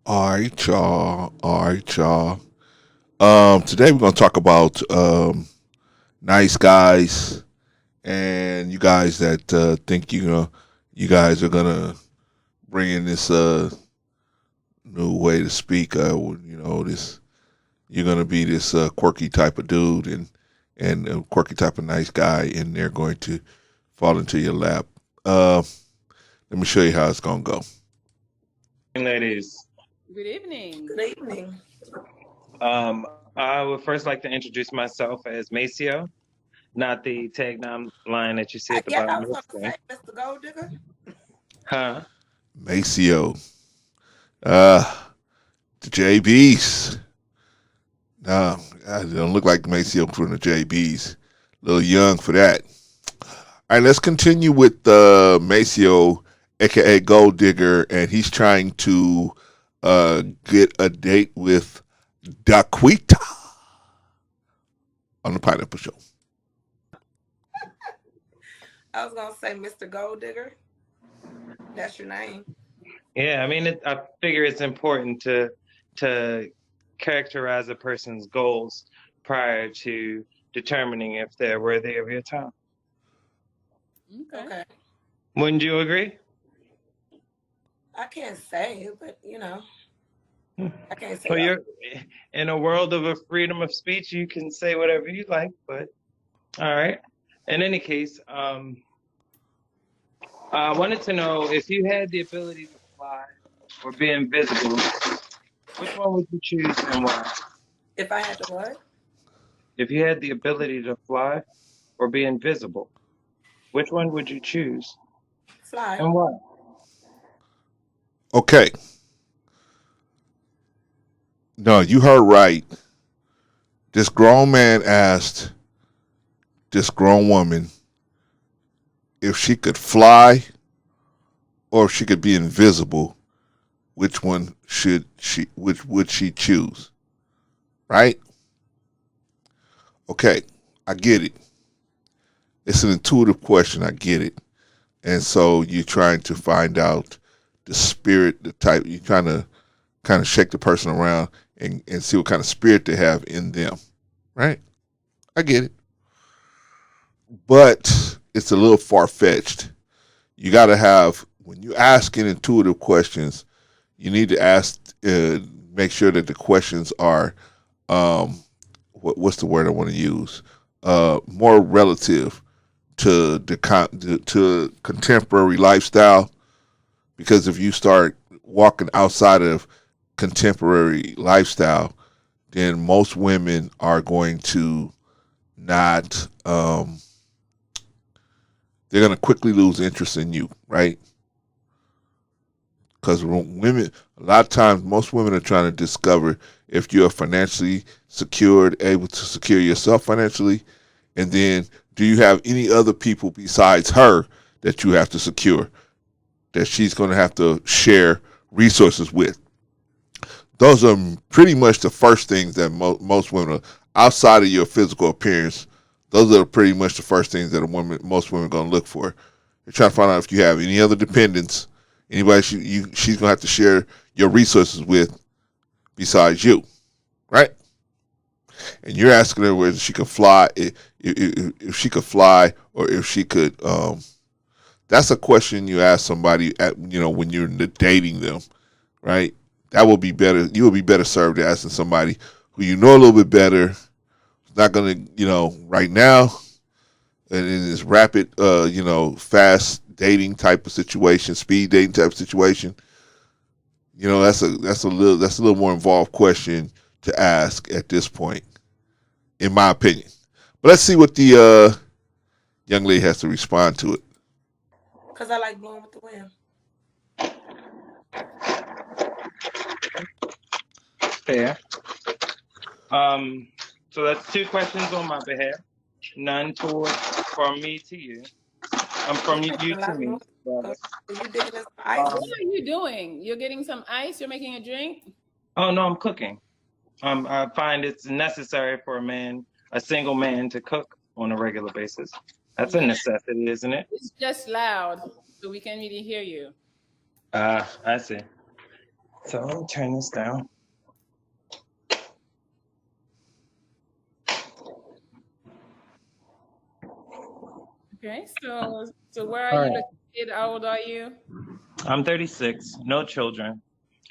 All right, y'all. All right, y'all. Today we're gonna talk about nice guys and you guys that think you guys are gonna bring in this new way to speak. This you're gonna be this quirky type of dude and a quirky type of nice guy, and they're going to fall into your lap. Uh, Let me show you how it's gonna go. Ladies. Good evening. Good evening. I would first like to introduce myself as Maceo, not the tag name line that you see at the Yeah, I bottom was of the going to say, screen. Mr. Gold Digger. Huh? Maceo. Uh, the JBs. No, I don't look like Maceo from the JBs. A little young for that. All right, let's continue with Maceo, aka Gold Digger, and he's trying to get a date with Daquita on the Pineapple Show. I was going to say, Mr. Gold Digger. That's your name. Yeah, I mean, I figure it's important to characterize a person's goals prior to determining if they're worthy of your time. Okay. Okay. Wouldn't you agree? I can't say, but Hmm. I can't say Well, all. you're in a world of a freedom of speech. You can say whatever you like, but all right. In any case, I wanted to know if you had the ability to fly or be invisible, which one would you choose and why? If I had to what? If you had the ability to fly or be invisible, which one would you choose Fly. and why? Okay, no, you heard right. This grown man asked this grown woman if she could fly or if she could be invisible. Which one should she? Which would she choose? Right? Okay, I get it. It's an intuitive question. I get it. And so you're trying to find out the spirit, the type. You're trying to kind of shake the person around and see what kind of spirit they have in them. Right? I get it. But it's a little far fetched. You got to have, when you asking intuitive questions, you need to ask, make sure that the questions are, um, what's the word I want to use? More relative to to contemporary lifestyle. Because if you start walking outside of contemporary lifestyle, then most women are going to not. They're going to quickly lose interest in you, right? Because women, a lot of times, most women are trying to discover if you're financially secured, able to secure yourself financially, and then do you have any other people besides her that you have to secure, that she's going to have to share resources with. Those are pretty much the first things that most women are, outside of your physical appearance. Those are pretty much the first things that most women are going to look for. They're trying to find out if you have any other dependents, anybody she's going to have to share your resources with besides you, right? And you're asking her whether she could fly, if she could fly, or if she could. That's a question you ask somebody when you're dating them, right? That will be better. You will be better served asking somebody who you know a little bit better. Not gonna, right now, and in this rapid, fast dating type of situation, speed dating type of situation. That's a little more involved question to ask at this point, in my opinion. But let's see what the young lady has to respond to it. Because I like blowing with the wind. Fair. Um, so that's two questions on my behalf. None toward from me to you. I'm You from you making a to lot of me, noise. rather. Are you digging in some ice? What Um, are you doing? You're getting some ice? You're making a drink? oh no, I'm cooking. I find it's necessary for a single man, to cook on a regular basis. That's a Yeah. necessity, isn't it? It's just loud, so we can't really hear you. I see. So let me turn this down. Okay, so where are All you right. located? How old are you? I'm 36, no children.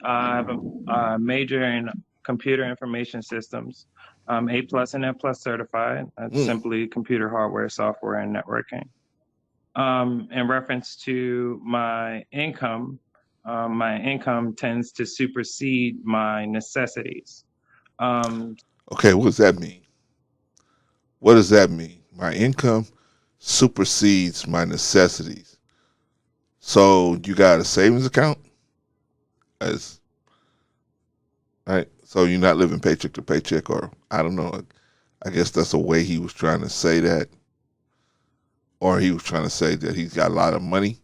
I have a major in computer information systems. I'm A plus and F plus certified. That's Mm. simply computer hardware, software, and networking. In reference to my income tends to supersede my necessities. Um, Okay, what does that mean? What does that mean? My income supersedes my necessities. So you got a savings account, as right? So you're not living paycheck to paycheck, or I don't know. I guess that's a way he was trying to say that, or he was trying to say that he's got a lot of money.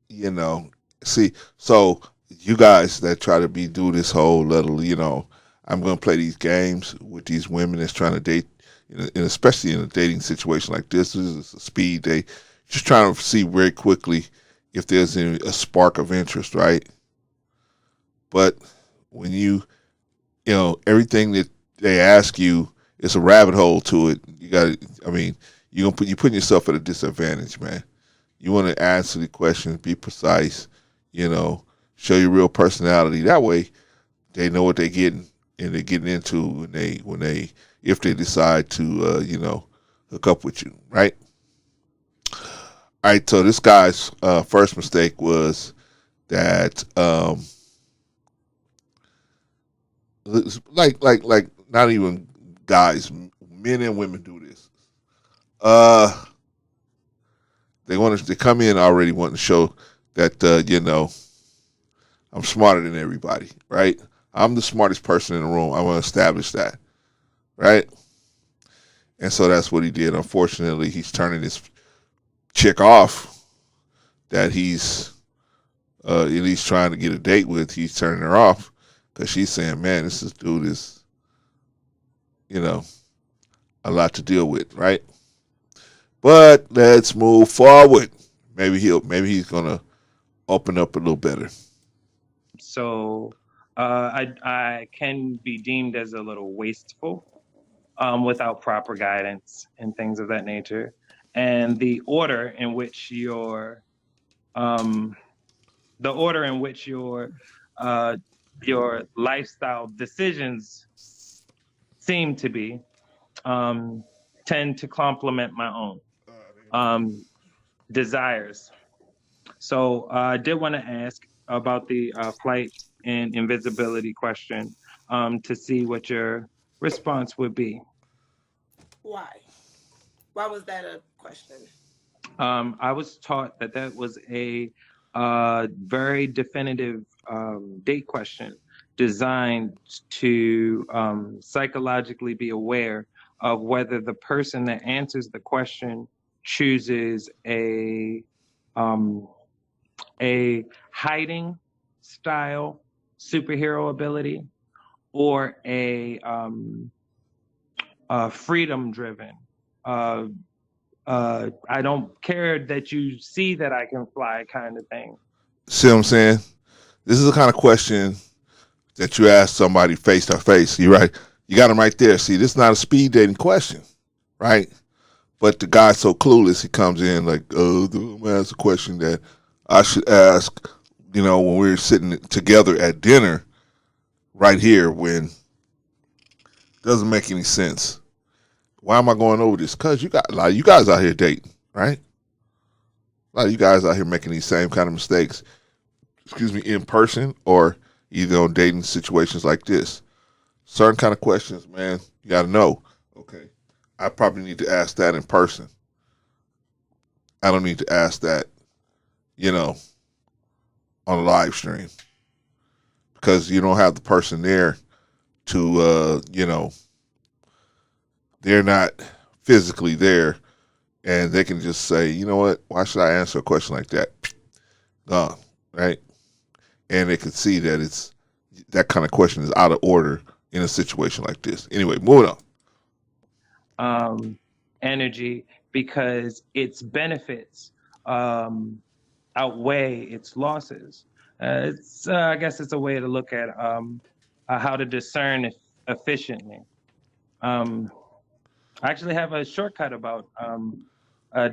You know, see, so you guys that try to do this whole little, I'm going to play these games with these women that's trying to date, and especially in a dating situation like this is a speed date, just trying to see very quickly if there's a spark of interest, right? But when everything that they ask you, it's a rabbit hole to it. You got to, I mean, you putting yourself at a disadvantage, man. You want to answer the questions, be precise, you know, show your real personality. That way, they know what they're getting and they're getting into when they if they decide to hook up with you, right? All right. So this guy's first mistake was that like not even guys, men and women do this. Uh, they come in already wanting to show that I'm smarter than everybody, right? I'm the smartest person in the room. I want to establish that, right? And so that's what he did. Unfortunately, he's turning this chick off that he's at least trying to get a date with. He's turning her off because she's saying, "Man, this dude is, you know, a lot to deal with, right?" But let's move forward. Maybe he's gonna open up a little better. so I can be deemed as a little wasteful without proper guidance and things of that nature. And um, the order in which uh, your lifestyle decisions seem to be um, tend to complement my own um, desires. So I did want to ask about the flight and invisibility question to see what your response would be. Why? Why was that a question? I was taught that that was a very definitive date question designed to psychologically be aware of whether the person that answers the question chooses um, a hiding style superhero ability or a freedom driven. Uh, I don't care that you see that I can fly kind of thing. See what I'm saying? This is the kind of question that you ask somebody face to face. You're right. You got him right there. See, this is not a speed dating question, right? But the guy's so clueless, he comes in like, "Oh, I'm gonna ask a question that I should ask." When we're sitting together at dinner, right here, when it doesn't make any sense. Why am I going over this? Cause you got a lot of you guys out here dating, right? A lot of you guys out here making these same kind of mistakes. Excuse me, in person or either on dating situations like this. Certain kind of questions, man, you got to know. Okay, I probably need to ask that in person. I don't need to ask that, you know, on a live stream because you don't have the person there to, they're not physically there, and they can just say, you know what, why should I answer a question like that? Gone, right? And they can see that that kind of question is out of order in a situation like this. Anyway, moving on. Energy because its benefits um, outweigh its losses. I guess it's a way to look at how to discern efficiently. Um, I actually have a shortcut about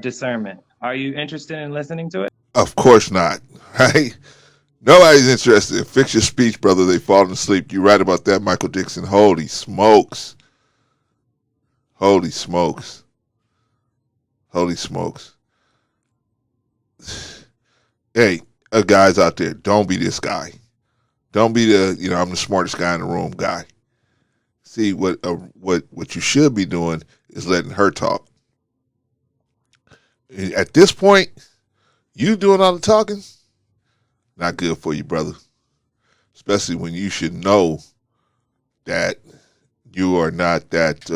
discernment. Are you interested in listening to it? Of course not, right? Nobody's interested. Fix your speech, brother. They falling asleep. You right about that, Michael Dixon. Holy smokes. Holy smokes. Holy smokes. Hey, guys out there, don't be this guy. Don't be the, I'm the smartest guy in the room guy. See, what you should be doing is letting her talk. At this point, you doing all the talking, not good for you, brother. Especially when you should know that you are not that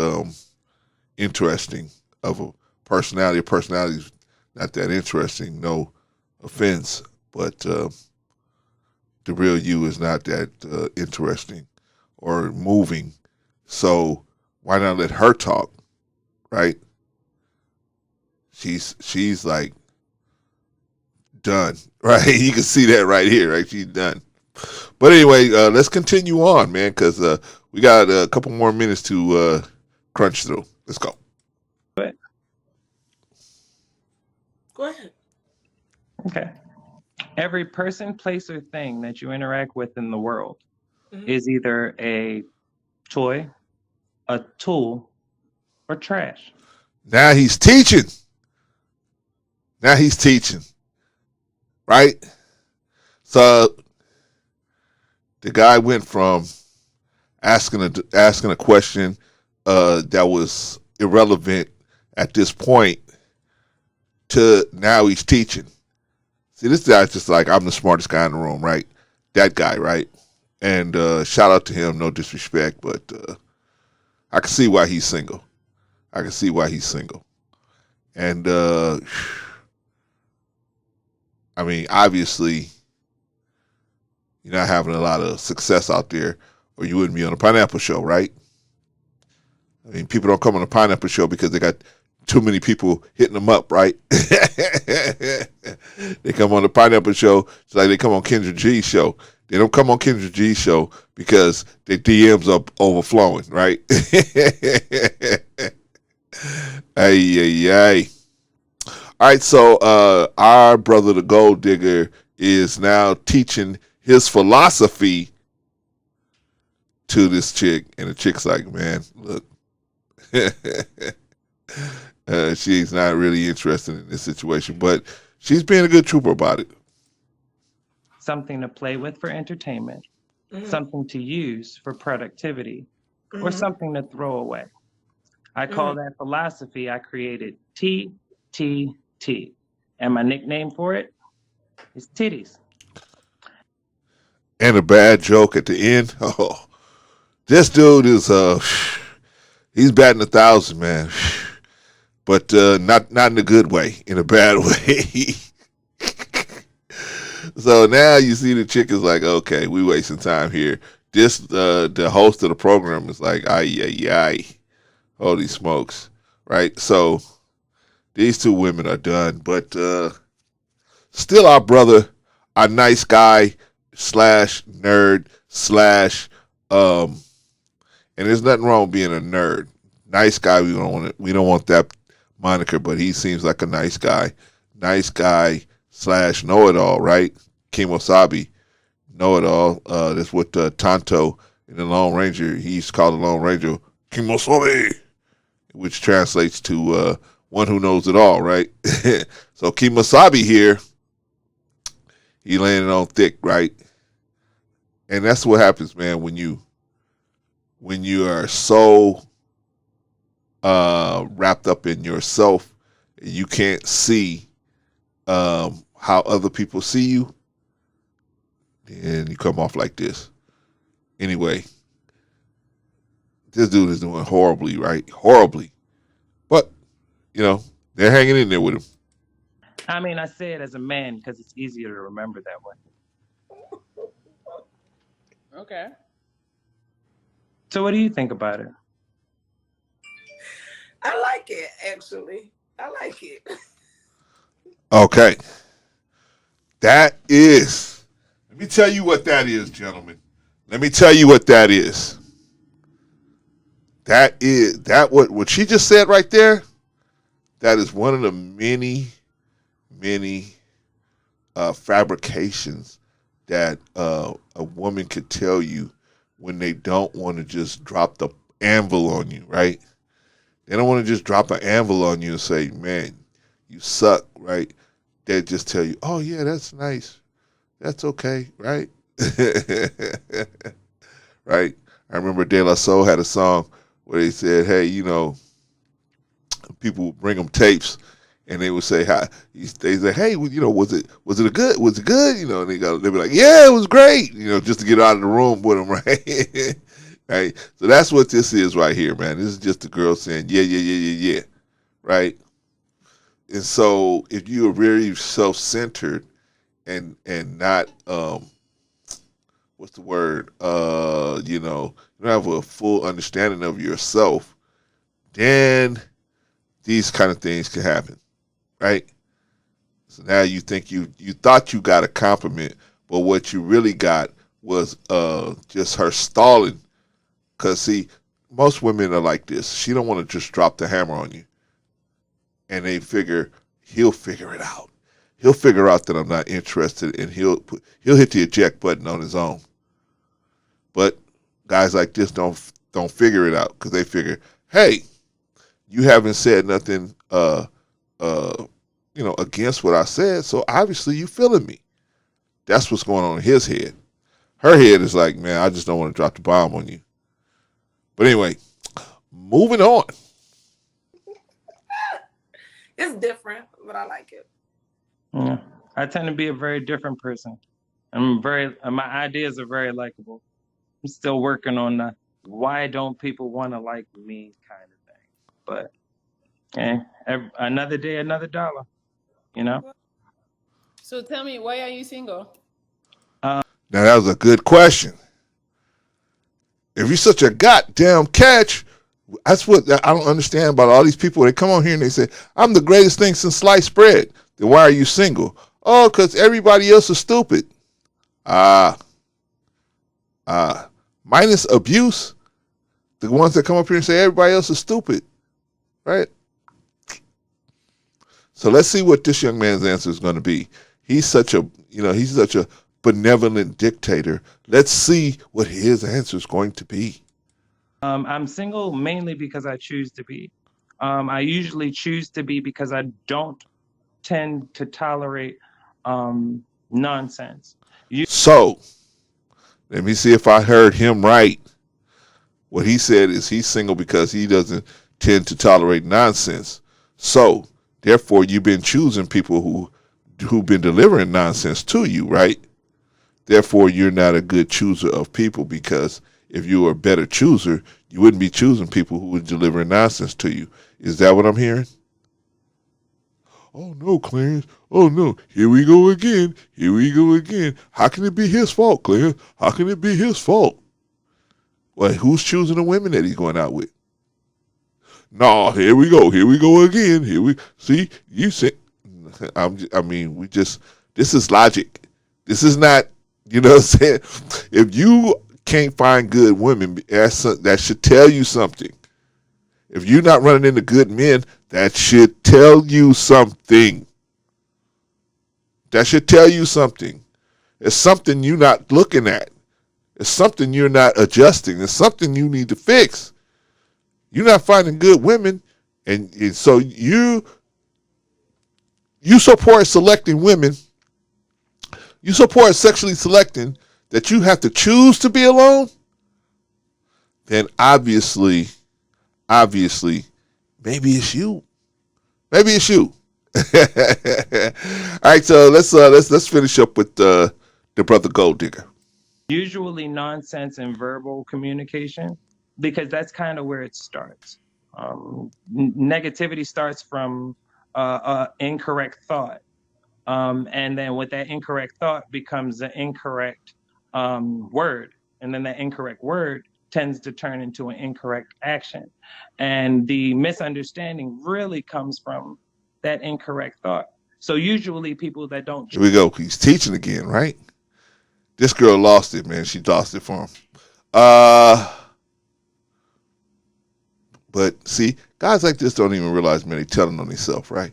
interesting of a personality. Your personality is not that interesting. No offense, but the real you is not that interesting or moving. So why not let her talk, right? She's like done, right? You can see that right here, right? She's done. But anyway, let's continue on, man, because we got a couple more minutes to crunch through. Let's go. Go ahead. Okay. Every person, place, or thing that you interact with in the world Mhm. is either a toy, a tool, or trash. Now he's teaching. Now he's teaching, right? So the guy went from asking a question that was irrelevant at this point to now he's teaching. See, this guy's just like, I'm the smartest guy in the room, right? That guy, right? And shout out to him, no disrespect, but I can see why he's single. I can see why he's single. And I mean, obviously, you're not having a lot of success out there, or you wouldn't be on a pineapple show, right? I mean, people don't come on a pineapple show because they got too many people hitting them up, right? They come on the pineapple show just like they come on Kendra G's show. They don't come on Kendra G's show because their DMs are overflowing, right? Ay, ay, ay. All right, so our brother, the gold digger, is now teaching his philosophy to this chick, and the chick's like, man, look, she's not really interested in this situation, but she's being a good trooper about it. Something to play with for entertainment, Mhm. something to use for productivity, or Mhm. something to throw away. I call that philosophy I created TTT. And my nickname for it is Titties. And a bad joke at the end. Oh, this dude is he's batting 1,000, man, but not in a good way, in a bad way. So now you see the chick is like, okay, we wasting time here. This the host of the program is like, ay ay ay, holy smokes, right? So these two women are done, but still our brother, our nice guy slash nerd slash and there's nothing wrong with being a nerd. Nice guy, we don't want that moniker, but he seems like a nice guy. Nice guy slash know it all, right? Kimosabi, know it all. That's what Tonto in the Lone Ranger, he's called the Lone Ranger Kimosabi, which translates to one who knows it all, right? So Kimosabi here, he landed on thick, right? And that's what happens, man, when you are so wrapped up in yourself, you can't see how other people see you, and you come off like this. Anyway, this dude is doing horribly, right? Horribly. But, they're hanging in there with him. I mean, I say it as a man because it's easier to remember that way. Okay. So, what do you think about it? I like it, actually. I like it. Okay. That is. Let me tell you what that is, gentlemen. Let me tell you what that is. That is that what she just said right there. That is one of the many fabrications that a woman could tell you when they don't want to just drop the anvil on you, right? They don't want to just drop an anvil on you and say, "Man, you suck," right? They just tell you, "Oh yeah, that's nice, that's okay," right? Right? I remember De La Soul had a song where they said, "Hey, people would bring them tapes, and they would say, "Hi." They say, "Hey, was it good?" And they'd be like, "Yeah, it was great." Just to get out of the room with them, right? Right. So that's what this is right here, man. This is just a girl saying, "Yeah, yeah, yeah, yeah, yeah," right? And so if you are very self-centered and not what's the word? You don't have a full understanding of yourself, then these kind of things can happen, right? So now you think you thought you got a compliment, but what you really got was just her stalling. Cause see, most women are like this. She don't want to just drop the hammer on you, and they figure he'll figure it out. He'll figure out that I'm not interested, and he'll hit the eject button on his own. But guys like this don't figure it out because they figure, hey, you haven't said nothing uh against what I said, so obviously you feeling me. That's what's going on in his head. Her head is like, man, I just don't want to drop the bomb on you. But anyway, moving on. It's different, but I like it. Yeah. I tend to be a very different person. My ideas are very likable. I'm still working on the why don't people want to like me kind of thing. But another day, another dollar, you know? So tell me, why are you single? Now that was a good question. If you're such a goddamn catch, that's what I don't understand about all these people. They come on here and they say, I'm the greatest thing since sliced bread. Then why are you single? Oh, because everybody else is stupid. Ah, minus abuse, the ones that come up here and say everybody else is stupid, right? So let's see what this young man's answer is going to be. He's such a benevolent dictator. Let's see what his answer is going to be. I'm single mainly because I choose to be. I usually choose to be because I don't tend to tolerate nonsense. So let me see if I heard him right. What he said is he's single because he doesn't tend to tolerate nonsense. So therefore, you've been choosing people who've been delivering nonsense to you, right? Therefore, you're not a good chooser of people because if you were a better chooser, you wouldn't be choosing people who would deliver nonsense to you. Is that what I'm hearing? Oh no, Clarence. Oh no. Here we go again. Here we go again. How can it be his fault, Clarence? How can it be his fault? Well, who's choosing the women that he's going out with? No, here we go. Here we go again. Here we see. You said. We just. This is logic. This is not. You know what I'm saying? If you can't find good women, that should tell you something. If you're not running into good men, that should tell you something. That should tell you something. It's something you're not looking at. It's something you're not adjusting. It's something you need to fix. You're not finding good women, and so you support selecting women. You support sexually selecting that you have to choose to be alone. Then obviously, maybe it's you. Maybe it's you. All right, so let's finish up with the brother Gold Digger. Usually nonsense and verbal communication because that's kind of where it starts. Negativity starts from incorrect thought. And then with that incorrect thought becomes an incorrect word. And then that incorrect word tends to turn into an incorrect action. And the misunderstanding really comes from that incorrect thought. So usually people that don't Here we go. He's teaching again, right? This girl lost it, man. She lost it for him. But see, guys like this don't even realize, man, they telling on themselves, right?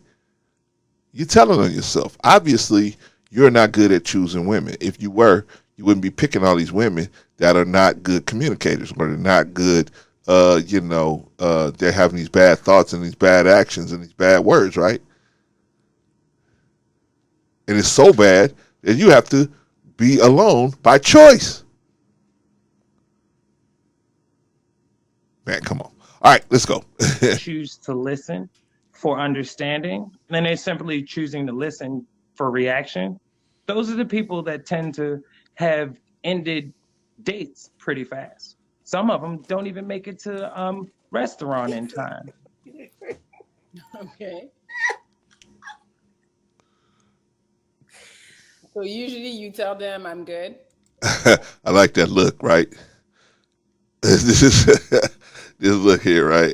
You're telling on yourself. Obviously, you're not good at choosing women. If you were, you wouldn't be picking all these women that are not good communicators or they're not good, they're having these bad thoughts and these bad actions and these bad words, right? And it's so bad that you have to be alone by choice. Man, come on. All right, let's go. choose to listen for understanding, and they're simply choosing to listen for reaction. Those are the people that tend to have ended dates pretty fast. Some of them don't even make it to restaurant in time. Okay. So usually you tell them I'm good. I like that look, right? This is this look here, right?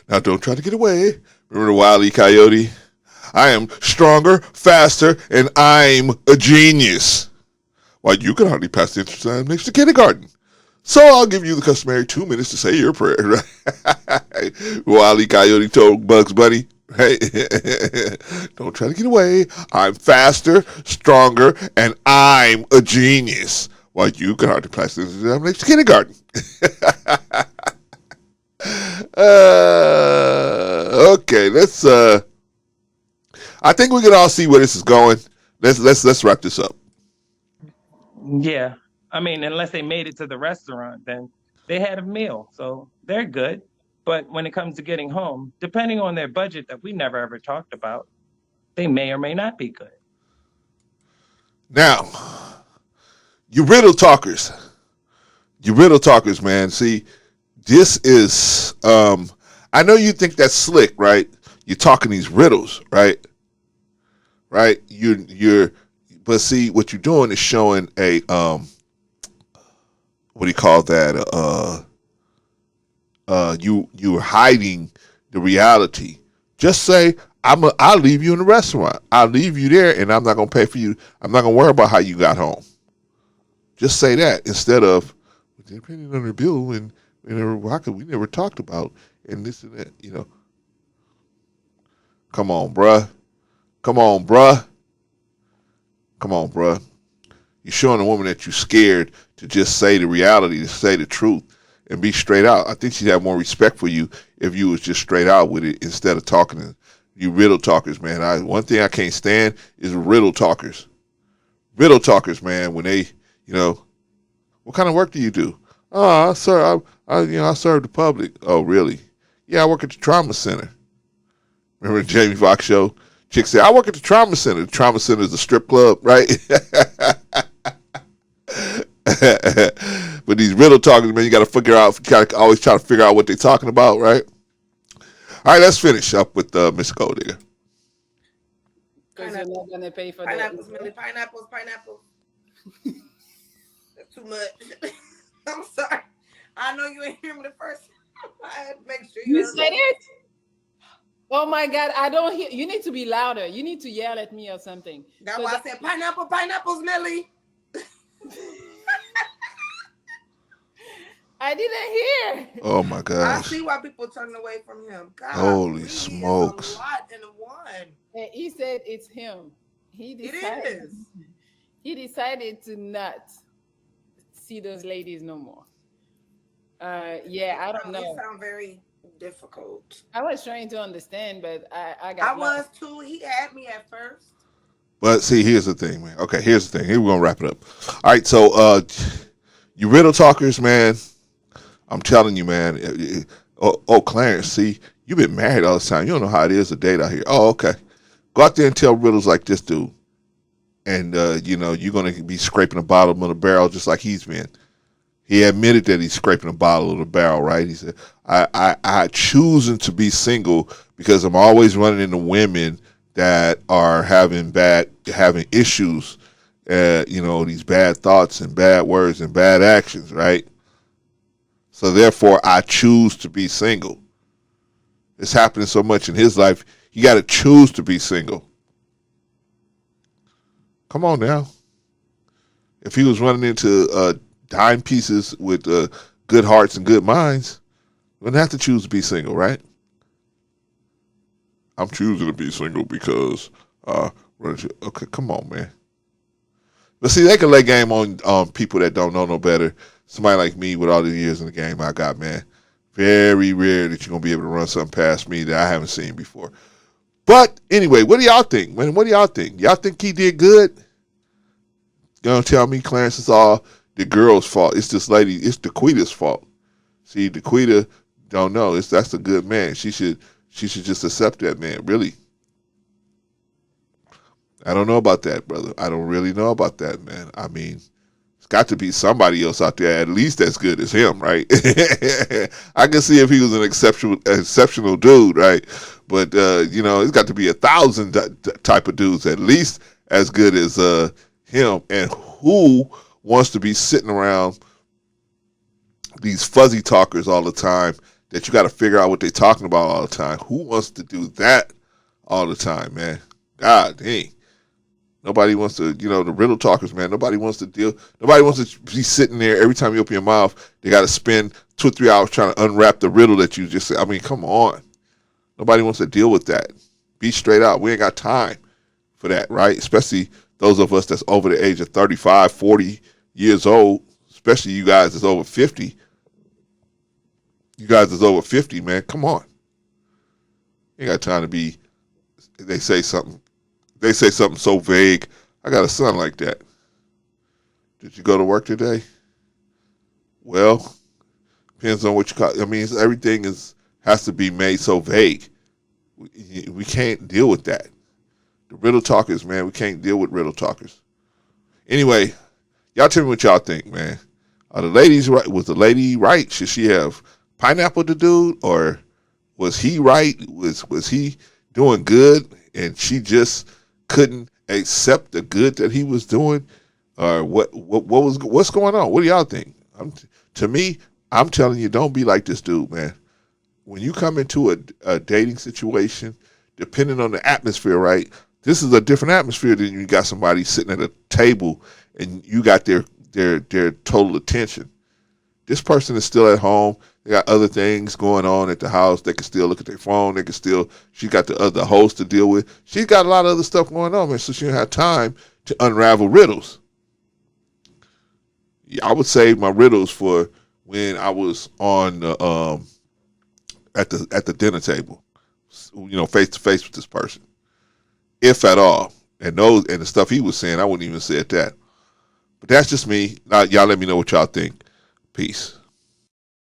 Now don't try to get away. Remember the Wile E. Coyote? I am stronger, faster, and I'm a genius. Why, you can hardly pass the entrance exam next to kindergarten. So I'll give you the customary 2 minutes to say your prayer. Right? Wile E. Coyote told Bugs Bunny, right? Don't try to get away. I'm faster, stronger, and I'm a genius. Why, you can hardly pass the entrance exam next to kindergarten. Okay, let's. I think we can all see where this is going. Let's wrap this up. Yeah. I mean, unless they made it to the restaurant, then they had a meal. So they're good. But when it comes to getting home, depending on their budget that we never ever talked about, they may or may not be good. Now, you riddle talkers. You riddle talkers, man. See, this is. I know you think that's slick, right? You're talking these riddles, right? Right? But see, what you're doing is showing a what do you call that? You're hiding the reality. Just say I'll leave you in the restaurant. I'll leave you there, and I'm not gonna pay for you. I'm not gonna worry about how you got home. Just say that instead of depending on the bill and we never talked about and this and that. Come on, bruh. Come on, bruh. Come on, bruh. You're showing a woman that you're scared to just say the reality, to say the truth, and be straight out. I think she'd have more respect for you if you was just straight out with it instead of talking to you riddle talkers, man. One thing I can't stand is riddle talkers. Riddle talkers, man. When they, what kind of work do you do? Oh, sir, I serve the public. Oh, really? Yeah, I work at the trauma center. Remember the Jamie Foxx show? Chick said, I work at the trauma center. The trauma center is a strip club, right? But these riddle talkers, man, you got to always try to figure out what they're talking about, right? All right, let's finish up with Miss Gold Digger. Because you're not going to pay for pineapples, pineapples. That's too much. I'm sorry. I know you ain't hear me the first time. I had to make sure you said it. Oh my God, I don't hear. You need to be louder. You need to yell at me or something. That's why I said pineapples, Millie. I didn't hear. Oh my gosh. I see why people turn away from him. God, holy smokes. A lot in one. And he said it's him. He decided to not see those ladies no more. Yeah, I don't know. You sound very difficult. I was trying to understand, but I was too. He had me at first. But see, here's the thing, man. Okay, here's the thing. Here we're gonna wrap it up. All right, so you riddle talkers, man. I'm telling you, man. Oh, Clarence, see, you've been married all the time. You don't know how it is to date out here. Oh, okay. Go out there and tell riddles like this dude. And, you're going to be scraping the bottom of the barrel just like he's been. He admitted that he's scraping the bottom of the barrel, right? He said, I choosing to be single because I'm always running into women that are having issues, these bad thoughts and bad words and bad actions, right? So therefore, I choose to be single. It's happening so much in his life, You got to choose to be single. Come on now. If he was running into dime pieces with good hearts and good minds, he wouldn't have to choose to be single, right? I'm choosing to be single because, okay, come on, man. But see, they can lay game on people that don't know no better. Somebody like me with all the years in the game I got, man. Very rare that you're going to be able to run something past me that I haven't seen before. But anyway, what do y'all think, man? What do y'all think? Y'all think he did good? You gonna tell me, Clarence, it's all the girl's fault. It's this lady, it's DeQuita's fault. See, DeQuita don't know. That's a good man. She should just accept that man, really. I don't know about that, brother. I don't really know about that, man. I mean, it's got to be somebody else out there at least as good as him, right? I can see if he was an exceptional dude, right? But it's got to be 1,000 type of dudes at least as good as him. And who wants to be sitting around these fuzzy talkers all the time that you got to figure out what they're talking about all the time? Who wants to do that all the time, man? God dang. Nobody wants to, the riddle talkers, man. Nobody wants to be sitting there every time you open your mouth. They got to spend 2 or 3 hours trying to unwrap the riddle that you just said. I mean, come on. Nobody wants to deal with that. Be straight out. We ain't got time for that, right? Especially those of us that's over the age of 35, 40 years old, especially you guys that's over 50. You guys that's over 50, man, come on. You ain't got time to be, they say something so vague. I got a son like that. Did you go to work today? Well, depends on what you call. I mean, everything has to be made so vague. We can't deal with that. The riddle talkers, man, we can't deal with riddle talkers. Anyway, y'all tell me what y'all think, man. Are the ladies right? Was the lady right? Should she have pineapple the dude, or was he right? Was he doing good and she just couldn't accept the good that he was doing, or what's going on? What do y'all think? To me, I'm telling you, don't be like this dude, man. When you come into a dating situation, depending on the atmosphere, right? This is a different atmosphere than you got somebody sitting at a table and you got their total attention. This person is still at home. They got other things going on at the house. They can still look at their phone. She got the other host to deal with. She's got a lot of other stuff going on, man, so she don't have time to unravel riddles. I would save my riddles for when I was on at the dinner table, face to face with this person, if at all. And the stuff he was saying, I wouldn't even say that. But that's just me. Y'all let me know what y'all think. Peace.